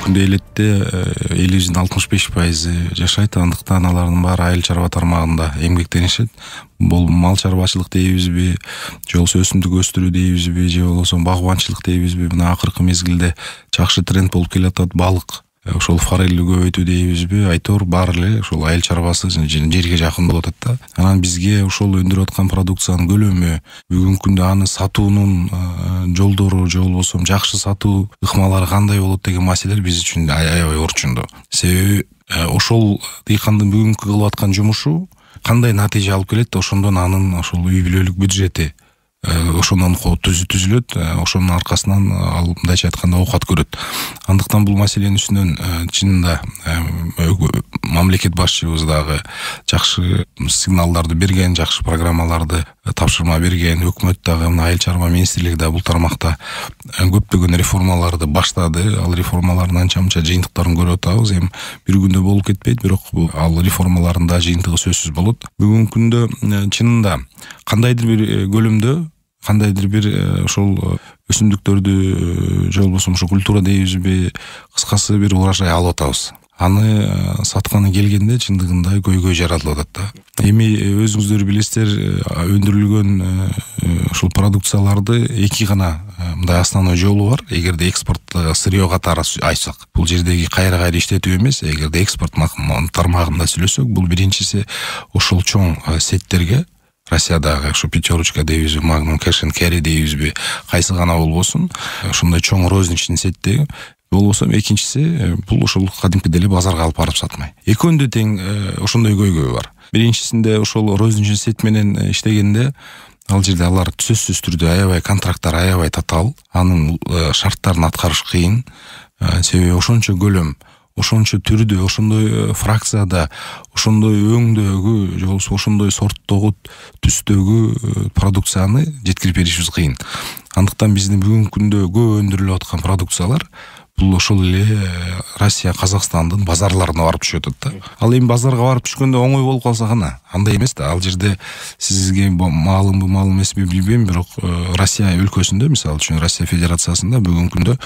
күндө элетте элибиздин 65% жашайт. Андыктан алардын баары айыл чарба тармагында эмгектенишет. Бул мал чарбачылык дейбизби, же болбосо өсүмдүк өстүрүү дейбизби, же болбосо багбанчылык дейбизби, мына акыркы мезгилде жакшы тренд болуп келатат. Балык, ошол форелди көбөйтүү дейбизби, айтор баары эле ошол айыл чарбасы жерге жакын болуп атат да. Анан бизге ошол өндүрүп аткан продукциянын көлөмү, бүгүнкү күндө аны сатуунун жолдору, же болбосо жакшы сатуу ыкмалары кандай болот деген маселелер биз үчүн аябай орчундуу. Себеби ошол дыйкандын бүгүнкү кылып аткан жумушу кандай натыйжа алып келет, ошондон анын ошол үй бүлөлүк бюджети ошондон түзүлөт, ошонун аркасынан ал мындайча айтканда оокат көрөт. Андыктан бул маселенин үстүнөн чынында мамлекет башчыбыз дагы жакшы сигналдарды берген, жакшы программаларды тапшырма берген, өкмөт дагы мына айыл чарба министрлиги да бул тармакта көптөгөн реформаларды баштады. Ал реформалардын анча-мынча жыйынтыктарын көрүп атабыз. Эми бир күндө болуп кетпейт, бирок ал реформалардын да жыйынтыгы сөзсүз болот. Бүгүнкү күндө чынында кандайдыр бир көлөмдө, кандайдыр бир ошол өсүмдүктөрдү же болбосо ошо культура дейбизби, кыскасы бир урожай алып атабыз. Аны сатканы келгенде чындыгында көйгөй жаралып атат да. Эми өзүңүздөр билесиздер, өндүрүлгөн ушул продукцияларды эки гана мындай основной жолу бар. Эгерде экспорт сырьё катары айтсак, бул жердеги кайра иштетүү эмес. Эгерде экспорт тармагында сүйлөсөк, бул биринчиси ошол чоң сеттерге, Россиядагы ошо пятерочка дейбизби, Magnum Cash and Carry дейбизби, кайсы гана болбосун, ошондой чоң розничный сеттеги. Болбосо экинчиси бул ошол кадимки деле базарга алып барып сатмай. Экөөндө тең ошондой көйгөй бар. Биринчисинде ошол розничный сет менен иштегенде ал жерде алар сөзсүз түрдө аябай контракттар аябай татаал, анын шарттарын аткарыш кыйын. Себеби ошончо көлөм, ошончо түрдө, ошондой фракцияда, ошондой өңдөгү, же болбосо ошондой сорттогу, түстөгү продукцияны жеткирип беришибиз кыйын. Андыктан биздин бүгүнкү күндө көп өндүрүлүп аткан продукциялар бул ошол эле Россия, Казакстандын базарларына барып түшүп атат да. Ал эми базарга барып түшкөндө оңой болуп калса гана, андай эмес да. Ал жерде сизге маалымбы, маал эмеспи билбейм, бирок Россия өлкөсүндө, мисалы үчүн Россия Федерациясында бүгүнкү күндө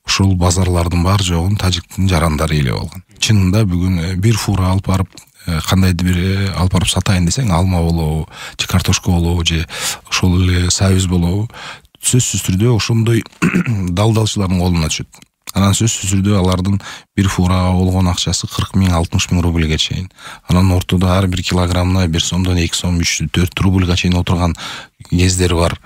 ошол базарлардын бар жогун тажиктин жарандары ээлеп алган. Чынында бүгүн бир фура алып барып кандайдыр бир алып барып сатайын десең, алма болобу, же картошка болобу, же ошол эле сабиз болобу, сөзсүз түрдө ошондой далдалчылардын колуна түшөт. Анан сөзсүз түрдө алардын бир фурага болгон акчасы 40 миң, 60 миң рубльге чейин. Анан ортодо ар бир килограммына 1 сомдон 2 сом, 3, 4 рубльга чейин отурган кездер бар.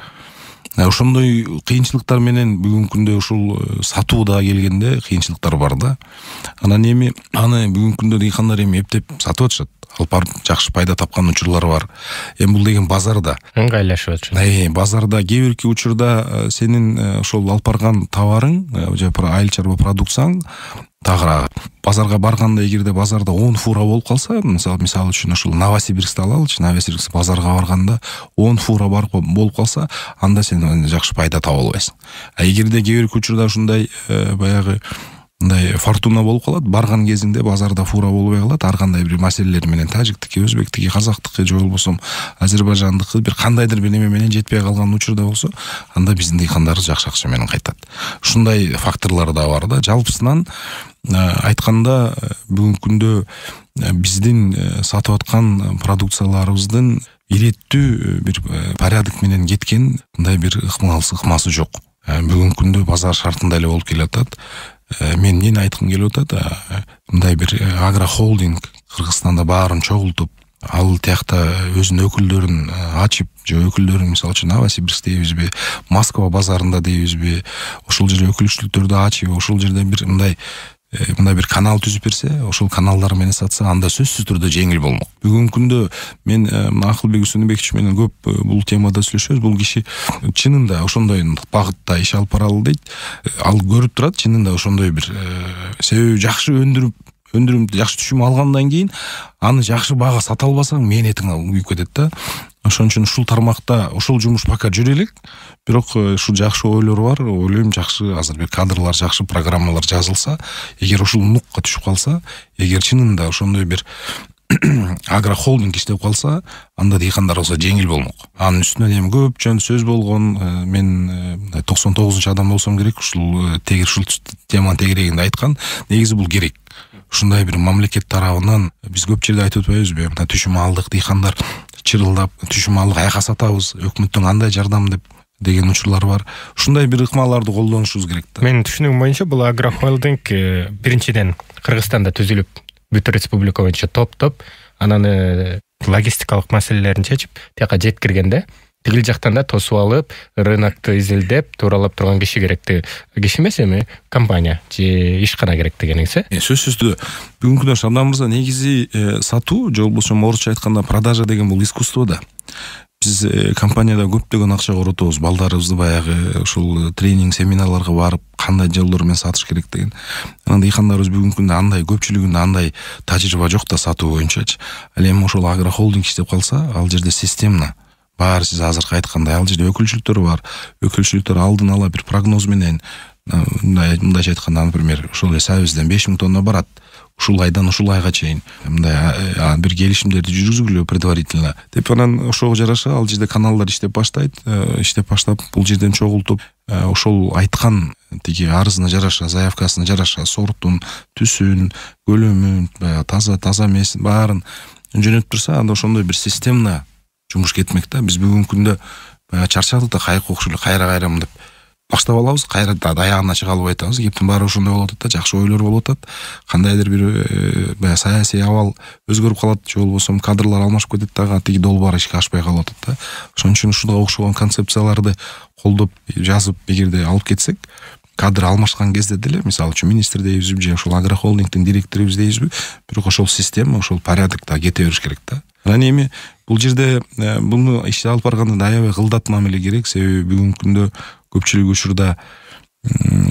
Ошондой кыйынчылыктар менен бүгүнкү күндө ушул сатууда келгенде кыйынчылыктар бар да. Анан эми аны бүгүнкү күндө дыйкандар эми эптеп сатып атышат. Алып барып жакшы пайда тапкан учурлар бар. Эми бул деген базарда ыңгайлашып атышат. Базарда кээ бирки учурда сенин ошол алып барган товарың, же айыл чарба продукцияң тагыраак. Базарга барганда, эгерде базарда 10 фура болуп калса, мисалы үчүн ошол Новосибирскти алалычы, Новосибирск базарга барганда 10 фура болуп калса, анда сен жакшы пайда таба албайсың. Эгерде кээ бирки учурда ушундай баягы мындай фортуна болуп калат, барган кезинде базарда фура болбой калат, ар кандай бир маселелер менен тажиктики, өзбектики, казактыкы, же болбосо азербайжандыкы бир кандайдыр бир неме менен жетпей калган учурда болсо, анда биздин дыйкандар жакшы акча менен кайтат. Ушундай факторлор да бар да. Жалпысынан айтканда бүгүнкү күндө биздин сатып аткан продукцияларыбыздын иреттүү бир порядок менен кеткен мындай бир ыкмасы жок. Бүгүнкү күндө базар шартында эле болуп келатат. Мен эмнени айткым келип атат, мындай бир агрохолдинг Кыргызстанда баарын чогултуп, ал тиякта өзүнүн өкүлдөрүн ачып, же өкүлдөрүн мисалы үчүн Новосибирск дейбизби, Москва базарында дейбизби, ошол жерде өкүлчүлүктөрдү ачып, ошол жерде бир мындай бир канал түзүп берсе, ошол каналдар менен сатса, анда сөзсүз түрдө жеңил болмок. Бүгүнкү күндө мен Акылбек Үсөнбекович менен көп бул темада сүйлөшөбүз. Бул киши чынында ошондой багытта иш алып баралы дейт. Ал көрүп турат, чынында ошондой бир себеби жакшы өндүрүм жакшы түшүм алгандан кийин аны жакшы баага сата албасаң, мээнетиң күйүп кетет да. Ошон үчүн ушул тармакта ошол жумуш пока жүрө элек, бирок ушул жакшы ойлор бар. Ойлойм, жакшы азыр бир кадрлар, жакшы программалар жазылса, эгер ушул нукка түшүп калса, эгер чынында ошондой бир агрохолдинг иштеп калса, анда дыйкандар болсо жеңил болмок. Анын үстүнөн эми көп жөн сөз болгон, мен 99 адам болсом керек, ушул теманын тегерегинде айткан. Негизи бул керек. Ушундай бир мамлекет тарабынан биз көп жерде айтып атпайбызбы? Мына түшүм алдык, дыйкандар чырылдап, түшүм алдык, аяка сатабыз, өкмөттөн кандай жардам деген учурлар бар. Ушундай бир ыкмаларды колдонушубуз керек да. Менин түшүнүгүм боюнча бул агрохолдинг биринчиден Кыргызстанда түзүлүп, бүт республика боюнча топтоп, анан логистикалык маселелерин чечип, тияка жеткиргенде, тигил жактан да тосуп алып, рынокты изилдеп, тууралап турган киши керекти. Киши эмес эми компания же ишкана керек дегениңиз, Сөзсүз түрдө бүгүнкү күндө Шабдан мырза, негизи сатуу, же болбосо орусча айтканда продажа деген бул искусство да. Биз компанияда көптөгөн акча коротобуз, балдарыбызды баягы ушул тренинг, семинарларга барып, кандай жолдор менен сатыш керек деген. Анан дыйкандарыбыз бүгүнкү күндө андай көпчүлүгүндө андай тажрыйба жок да сатуу боюнчачы. Ал эми ошол агрохолдинг иштеп калса, ал жерде системно баары сиз азыркы айткандай, ал жерде өкүлчүлүктөр бар. Өкүлчүлүктөр алдын ала бир прогноз менен, мындайча айтканда, например, ошол сабизден 5000 тонна барат. Ушул айдан ушул айга чейин мындай бир келишимдерди жүргүзгүлө предварительно деп, анан ошого жараша ал жерде каналдар иштеп баштайт. Иштеп баштап бул жерден чогултуп, ошол айткан тиги арызына жараша, заявкасына жараша сортун, түсүн, көлөмүн, таза эмесин баарын жөнөтүп турса, анда ошондой бир системно жумуш кетмек да. Биз бүгүнкү күндө чарчадык да, кайра окшу эле кайра-кайрам деп баштап алабыз, кайра аягына чыга албай атабыз. Кептин баары ошондой болуп атат да, жакшы ойлор болуп атат. Кандайдыр бир саясий абал өзгөрүп калат, же болбосо кадрлар алмашып кетет дагы, тиги долбоор ишке ашпай калып атат да. Ошон үчүн ушуга окшогон концепцияларды колдоп, жазып, эгерде алып кетсек, кадр алмашкан кезде деле, мисалы үчүн министр дейбизби, же ошол агрохолдингдин директорубуз дейбизби, бирок ошол система, ошол порядокто кете бериш керек да. Анан эми бул жерде буну ишти алып барганда да аябай кылдат мамиле керек, себеби бүгүнкү күндө көпчүлүк учурда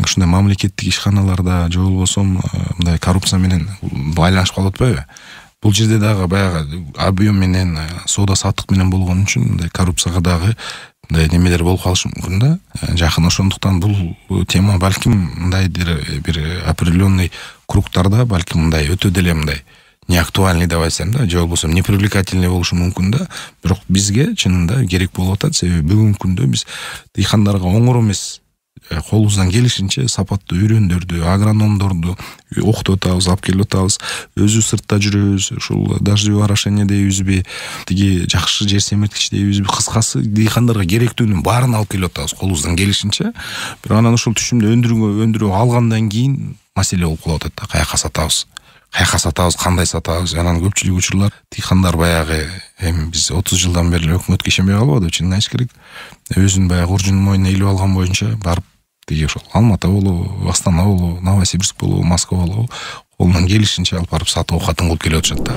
ушундай мамлекеттик ишканаларда же болбосо мындай коррупция менен байланышып калып атпайбы? Бул жерде дагы баягы объем менен, соода саттык менен болгон үчүн мындай коррупцияга дагы мындай немелер болуп калышы мүмкүн да. Жакын ошондуктан бул тема балким мындай бир определенный кругтарда балким мындай өтө деле мындай не актуальный деп айтсам да, же болбосо непривлекательный болушу мүмкүн да. Бирок бизге чынында керек болуп атат, себеби бүгүнкү күндө биз дыйкандарга оңор эмес, колубуздан келишинче сапаттуу үйрөндөрдү, агрономдорду окутуп атабыз, алып келип атабыз. Өзүбүз сыртта жүрөбүз, ушул дождевой орошение дейбизби, тиги жакшы жер семирткич дейбизби, кыскасы дыйкандарга керектүүнүн баарын алып келип атабыз колубуздан келишинче. Бирок анан ушул түшүмдү өндүрүп алгандан кийин маселе болуп калып атат да, каяка сатабыз, кандай сатабыз. Анан көпчүлүк учурлар дыйкандар баягы эми биз 30 жылдан бери өкмөткө ишенбей калбадыбы, чынын айтыш керек. Өзүн баягы уржунун мойнуна илип алган боюнча барып тиги ошол Алматы болобу, Астана болобу, Новосибирск болобу, Москва болобу, колунан келишинче алып барып сатып окатын кылып келип атышат да.